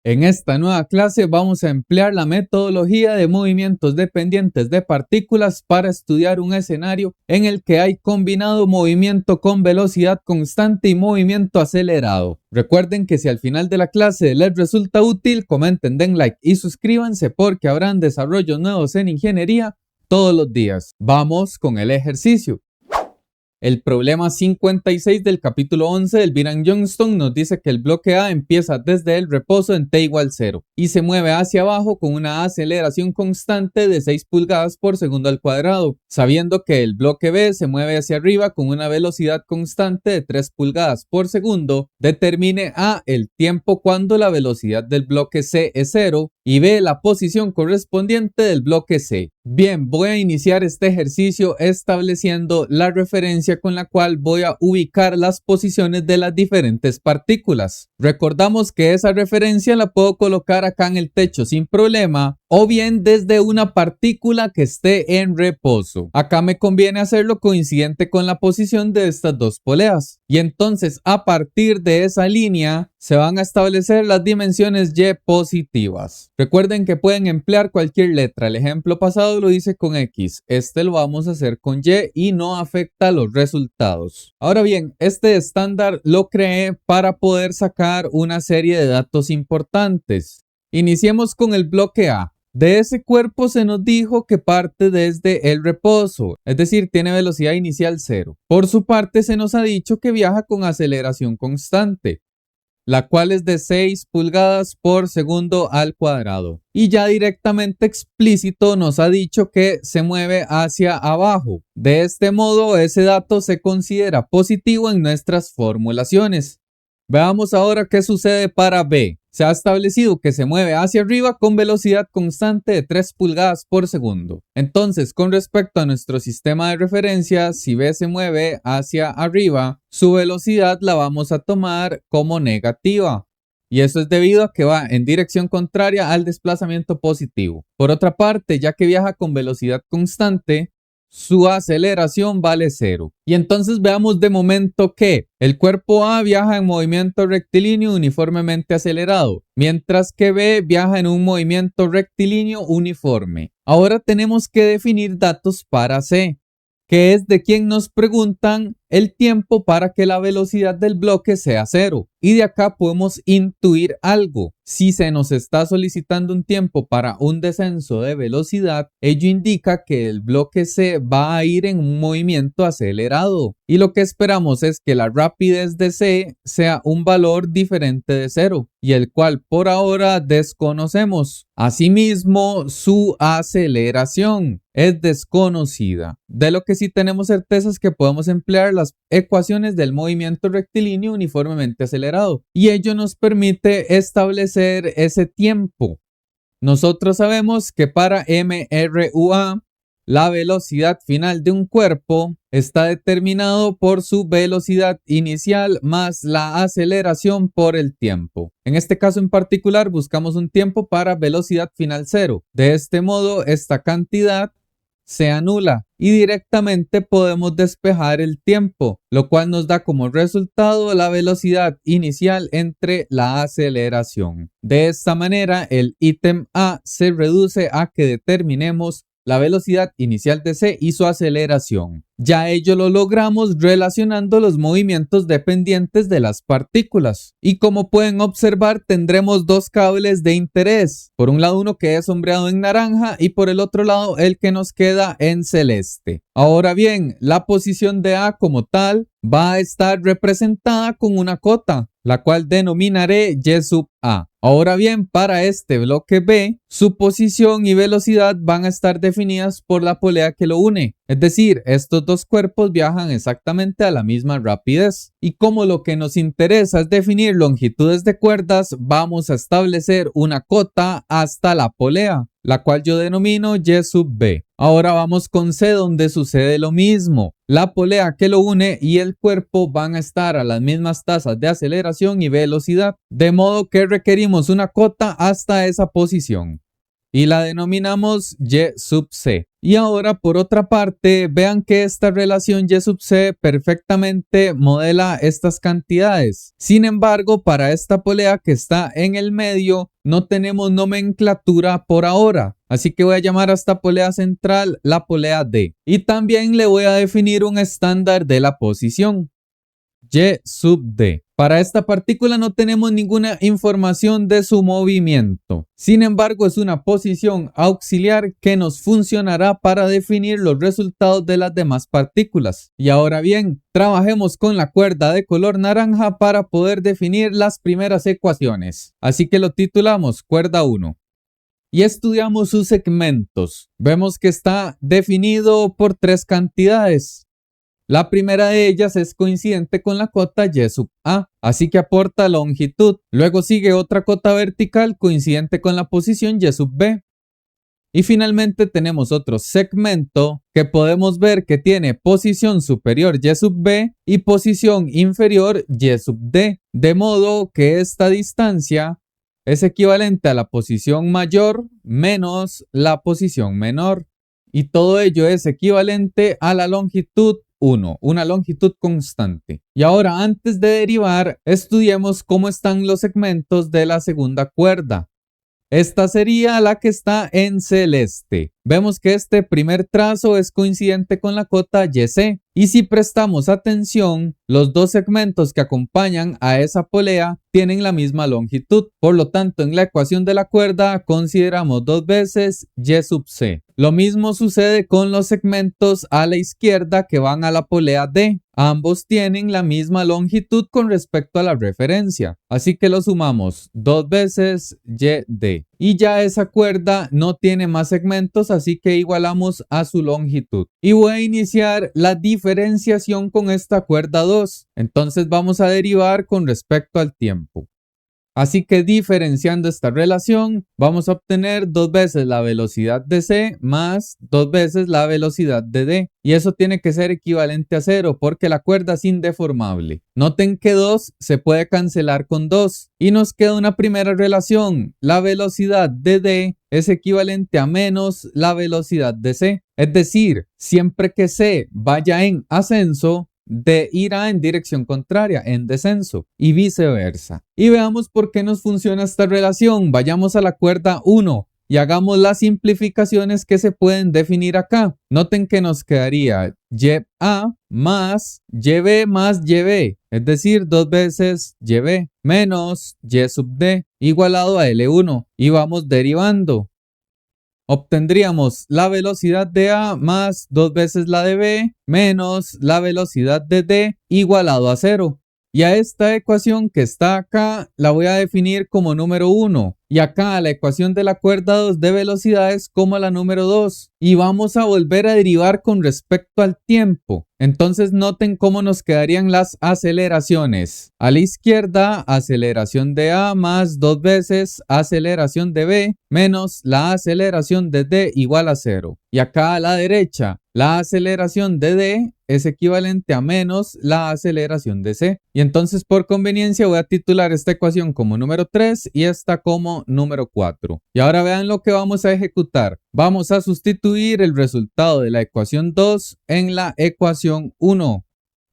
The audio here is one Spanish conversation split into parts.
En esta nueva clase vamos a emplear la metodología de movimientos dependientes de partículas para estudiar un escenario en el que hay combinado movimiento con velocidad constante y movimiento acelerado. Recuerden que si al final de la clase les resulta útil, comenten, den like y suscríbanse porque habrán desarrollos nuevos en ingeniería todos los días. Vamos con el ejercicio. El problema 56 del capítulo 11 del Viran-Johnston nos dice que el bloque A empieza desde el reposo en t igual 0 y se mueve hacia abajo con una aceleración constante de 6 pulgadas por segundo al cuadrado, sabiendo que el bloque B se mueve hacia arriba con una velocidad constante de 3 pulgadas por segundo. Determine A el tiempo cuando la velocidad del bloque C es 0 y B la posición correspondiente del bloque C. Bien, voy a iniciar este ejercicio estableciendo la referencia con la cual voy a ubicar las posiciones de las diferentes partículas. Recordamos que esa referencia la puedo colocar acá en el techo sin problema o bien desde una partícula que esté en reposo. Acá me conviene hacerlo coincidente con la posición de estas dos poleas. Y entonces a partir de esa línea se van a establecer las dimensiones y positivas. Recuerden que pueden emplear cualquier letra. El ejemplo pasado lo hice con X. Este lo vamos a hacer con Y no afecta los resultados. Ahora bien, este estándar lo creé para poder sacar una serie de datos importantes. Iniciemos con el bloque A. De ese cuerpo se nos dijo que parte desde el reposo, es decir, tiene velocidad inicial 0. Por su parte se nos ha dicho que viaja con aceleración constante, la cual es de 6 pulgadas por segundo al cuadrado. Y ya directamente explícito nos ha dicho que se mueve hacia abajo. De este modo, ese dato se considera positivo en nuestras formulaciones. Veamos ahora qué sucede para B. Se ha establecido que se mueve hacia arriba con velocidad constante de 3 pulgadas por segundo. Entonces, con respecto a nuestro sistema de referencia, si B se mueve hacia arriba, su velocidad la vamos a tomar como negativa. Y eso es debido a que va en dirección contraria al desplazamiento positivo. Por otra parte, ya que viaja con velocidad constante, su aceleración vale 0. Y entonces veamos de momento que el cuerpo A viaja en movimiento rectilíneo uniformemente acelerado, mientras que B viaja en un movimiento rectilíneo uniforme. Ahora tenemos que definir datos para C, que es de quien nos preguntan el tiempo para que la velocidad del bloque sea 0. Y de acá podemos intuir algo. Si se nos está solicitando un tiempo para un descenso de velocidad, ello indica que el bloque C va a ir en un movimiento acelerado. Y lo que esperamos es que la rapidez de C sea un valor diferente de 0, y el cual por ahora desconocemos. Asimismo, su aceleración es desconocida. De lo que sí tenemos certeza es que podemos emplear las ecuaciones del movimiento rectilíneo uniformemente acelerado, y ello nos permite establecer ese tiempo. Nosotros sabemos que para MRUA, la velocidad final de un cuerpo está determinado por su velocidad inicial más la aceleración por el tiempo. En este caso en particular buscamos un tiempo para velocidad final 0. De este modo esta cantidad se anula y directamente podemos despejar el tiempo, lo cual nos da como resultado la velocidad inicial entre la aceleración. De esta manera el ítem A se reduce a que determinemos la velocidad inicial de C y su aceleración. Ya ello lo logramos relacionando los movimientos dependientes de las partículas. Y como pueden observar, tendremos dos cables de interés. Por un lado uno que es sombreado en naranja y por el otro lado el que nos queda en celeste. Ahora bien, la posición de A como tal va a estar representada con una cota, la cual denominaré Y sub A. Ahora bien, para este bloque B, su posición y velocidad van a estar definidas por la polea que lo une. Es decir, estos dos cuerpos viajan exactamente a la misma rapidez. Y como lo que nos interesa es definir longitudes de cuerdas, vamos a establecer una cota hasta la polea, la cual yo denomino Y sub B. Ahora vamos con C, donde sucede lo mismo. La polea que lo une y el cuerpo van a estar a las mismas tasas de aceleración y velocidad, de modo que requerimos una cota hasta esa posición y la denominamos Y sub C. Y ahora por otra parte, vean que esta relación Y sub C perfectamente modela estas cantidades. Sin embargo, para esta polea que está en el medio, no tenemos nomenclatura por ahora. Así que voy a llamar a esta polea central la polea D. Y también le voy a definir un estándar de la posición, Y sub D. Para esta partícula no tenemos ninguna información de su movimiento. Sin embargo, es una posición auxiliar que nos funcionará para definir los resultados de las demás partículas. Y ahora bien, trabajemos con la cuerda de color naranja para poder definir las primeras ecuaciones. Así que lo titulamos cuerda 1. Y estudiamos sus segmentos. Vemos que está definido por 3 cantidades. La primera de ellas es coincidente con la cota Y sub A, así que aporta longitud. Luego sigue otra cota vertical coincidente con la posición Y sub B. Y finalmente tenemos otro segmento que podemos ver que tiene posición superior Y sub B y posición inferior Y sub D, de modo que esta distancia es equivalente a la posición mayor menos la posición menor. Y todo ello es equivalente a la longitud 1, una longitud constante. Y ahora, antes de derivar, estudiemos cómo están los segmentos de la segunda cuerda. Esta sería la que está en celeste. Vemos que este primer trazo es coincidente con la cota YC. Y si prestamos atención, los dos segmentos que acompañan a esa polea tienen la misma longitud. Por lo tanto, en la ecuación de la cuerda consideramos 2 veces Y sub C. Lo mismo sucede con los segmentos a la izquierda que van a la polea D. Ambos tienen la misma longitud con respecto a la referencia. Así que lo sumamos 2 veces YD. Y ya esa cuerda no tiene más segmentos, así que igualamos a su longitud. Y voy a iniciar la diferenciación con esta cuerda 2. Entonces vamos a derivar con respecto al tiempo. Así que diferenciando esta relación, vamos a obtener 2 veces la velocidad de C más 2 veces la velocidad de D. Y eso tiene que ser equivalente a 0 porque la cuerda es indeformable. Noten que 2 se puede cancelar con 2. Y nos queda una primera relación. La velocidad de D es equivalente a menos la velocidad de C. Es decir, siempre que C vaya en ascenso, D irá en dirección contraria, en descenso, y viceversa. Y veamos por qué nos funciona esta relación. Vayamos a la cuerda 1 y hagamos las simplificaciones que se pueden definir acá. Noten que nos quedaría YA más YB más YB, es decir, 2 veces YB menos Y sub D igualado a L1. Y vamos derivando. Obtendríamos la velocidad de A más 2 veces la de B menos la velocidad de D igualado a 0. Y a esta ecuación que está acá la voy a definir como número 1. Y acá a la ecuación de la cuerda 2 de velocidades como la número 2. Y vamos a volver a derivar con respecto al tiempo. Entonces noten cómo nos quedarían las aceleraciones. A la izquierda, aceleración de A más 2 veces aceleración de B menos la aceleración de D igual a 0. Y acá a la derecha, la aceleración de D es equivalente a menos la aceleración de C. Y entonces por conveniencia voy a titular esta ecuación como número 3 y esta como número 4. Y ahora vean lo que vamos a ejecutar. Vamos a sustituir el resultado de la ecuación 2 en la ecuación 1.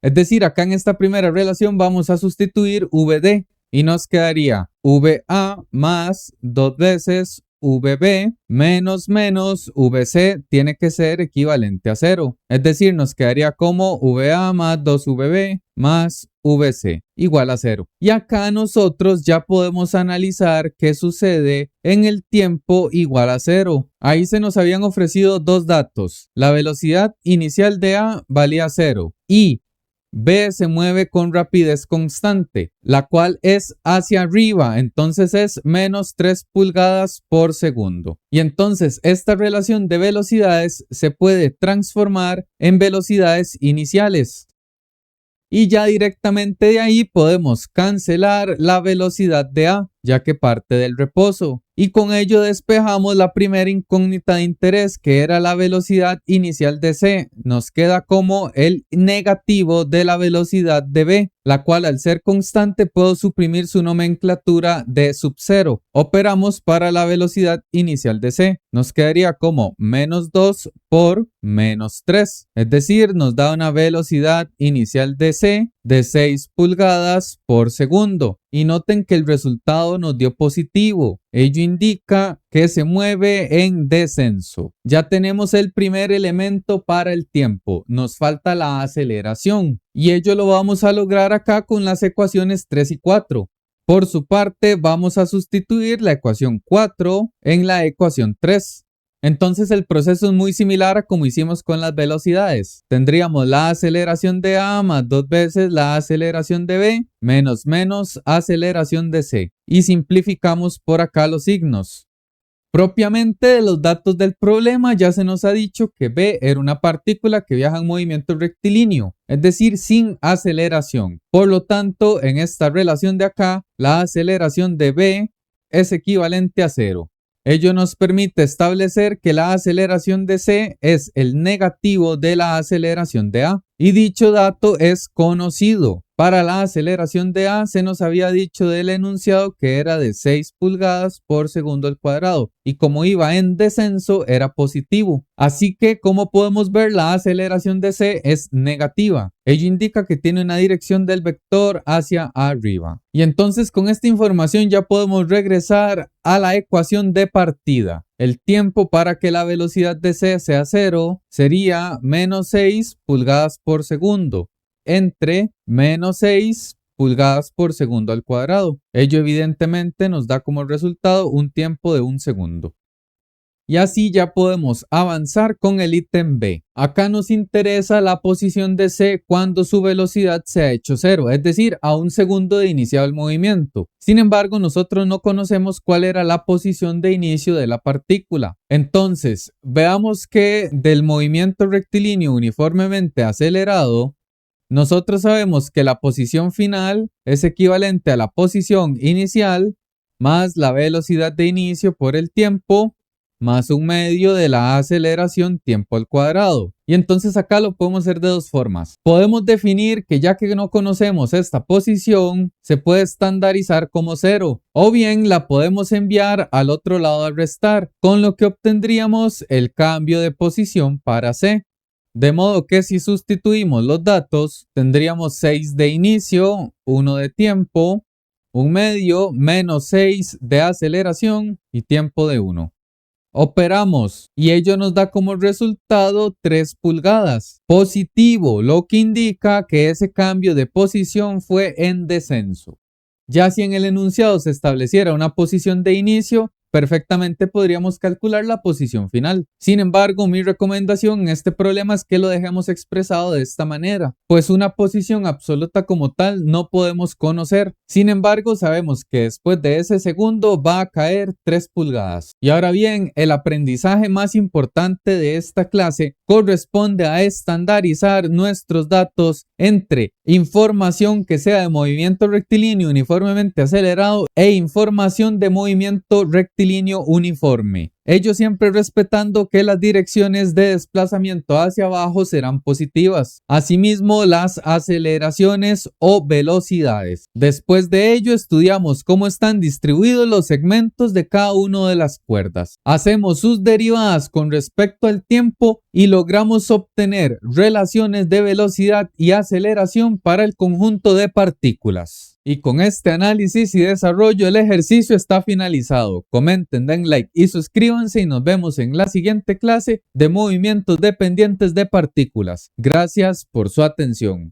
Es decir, acá en esta primera relación vamos a sustituir VD y nos quedaría VA más 2 veces VB menos VC tiene que ser equivalente a 0. Es decir, nos quedaría como VA más 2VB más VC igual a 0. Y acá nosotros ya podemos analizar qué sucede en el tiempo igual a 0. Ahí se nos habían ofrecido dos datos. La velocidad inicial de A valía 0 y B se mueve con rapidez constante, la cual es hacia arriba, entonces es menos 3 pulgadas por segundo. Y entonces esta relación de velocidades se puede transformar en velocidades iniciales. Y ya directamente de ahí podemos cancelar la velocidad de A, ya que parte del reposo. Y con ello despejamos la primera incógnita de interés, que era la velocidad inicial de C. Nos queda como el negativo de la velocidad de B, la cual al ser constante puedo suprimir su nomenclatura de sub 0. Operamos para la velocidad inicial de C. Nos quedaría como menos 2 por menos 3. Es decir, nos da una velocidad inicial de C de 6 pulgadas por segundo. Y noten que el resultado nos dio positivo. Ello indica que se mueve en descenso. Ya tenemos el primer elemento para el tiempo. Nos falta la aceleración. Y ello lo vamos a lograr acá con las ecuaciones 3 y 4. Por su parte, vamos a sustituir la ecuación 4 en la ecuación 3. Entonces el proceso es muy similar a como hicimos con las velocidades. Tendríamos la aceleración de A más 2 veces la aceleración de B menos aceleración de C. Y simplificamos por acá los signos. Propiamente de los datos del problema ya se nos ha dicho que B era una partícula que viaja en movimiento rectilíneo, es decir, sin aceleración. Por lo tanto, en esta relación de acá, la aceleración de B es equivalente a 0. Ello nos permite establecer que la aceleración de C es el negativo de la aceleración de A. Y dicho dato es conocido. Para la aceleración de A se nos había dicho del enunciado que era de 6 pulgadas por segundo al cuadrado. Y como iba en descenso era positivo. Así que como podemos ver la aceleración de C es negativa. Ello indica que tiene una dirección del vector hacia arriba. Y entonces con esta información ya podemos regresar a la ecuación de partida. El tiempo para que la velocidad de C sea 0 sería menos 6 pulgadas por segundo entre menos 6 pulgadas por segundo al cuadrado. Ello evidentemente nos da como resultado un tiempo de 1 segundo. Y así ya podemos avanzar con el ítem B. Acá nos interesa la posición de C cuando su velocidad se ha hecho 0, es decir, a 1 segundo de iniciado el movimiento. Sin embargo, nosotros no conocemos cuál era la posición de inicio de la partícula. Entonces, veamos que del movimiento rectilíneo uniformemente acelerado, nosotros sabemos que la posición final es equivalente a la posición inicial más la velocidad de inicio por el tiempo más 1/2 de la aceleración tiempo al cuadrado. Y entonces acá lo podemos hacer de dos formas. Podemos definir que ya que no conocemos esta posición, se puede estandarizar como 0. O bien la podemos enviar al otro lado al restar, con lo que obtendríamos el cambio de posición para C. De modo que si sustituimos los datos, tendríamos 6 de inicio, 1 de tiempo, 1/2 menos 6 de aceleración y tiempo de 1. Operamos y ello nos da como resultado 3 pulgadas. Positivo, lo que indica que ese cambio de posición fue en descenso. Ya si en el enunciado se estableciera una posición de inicio, perfectamente podríamos calcular la posición final. Sin embargo, mi recomendación en este problema es que lo dejemos expresado de esta manera, pues una posición absoluta como tal no podemos conocer. Sin embargo, sabemos que después de ese segundo va a caer 3 pulgadas. Y ahora bien, el aprendizaje más importante de esta clase corresponde a estandarizar nuestros datos entre información que sea de movimiento rectilíneo uniformemente acelerado e información de movimiento rectilíneo uniforme. Ello siempre respetando que las direcciones de desplazamiento hacia abajo serán positivas. Asimismo, las aceleraciones o velocidades. Después de ello, estudiamos cómo están distribuidos los segmentos de cada una de las cuerdas. Hacemos sus derivadas con respecto al tiempo y logramos obtener relaciones de velocidad y aceleración para el conjunto de partículas. Y con este análisis y desarrollo el ejercicio está finalizado. Comenten, den like y suscríbanse y nos vemos en la siguiente clase de movimientos dependientes de partículas. Gracias por su atención.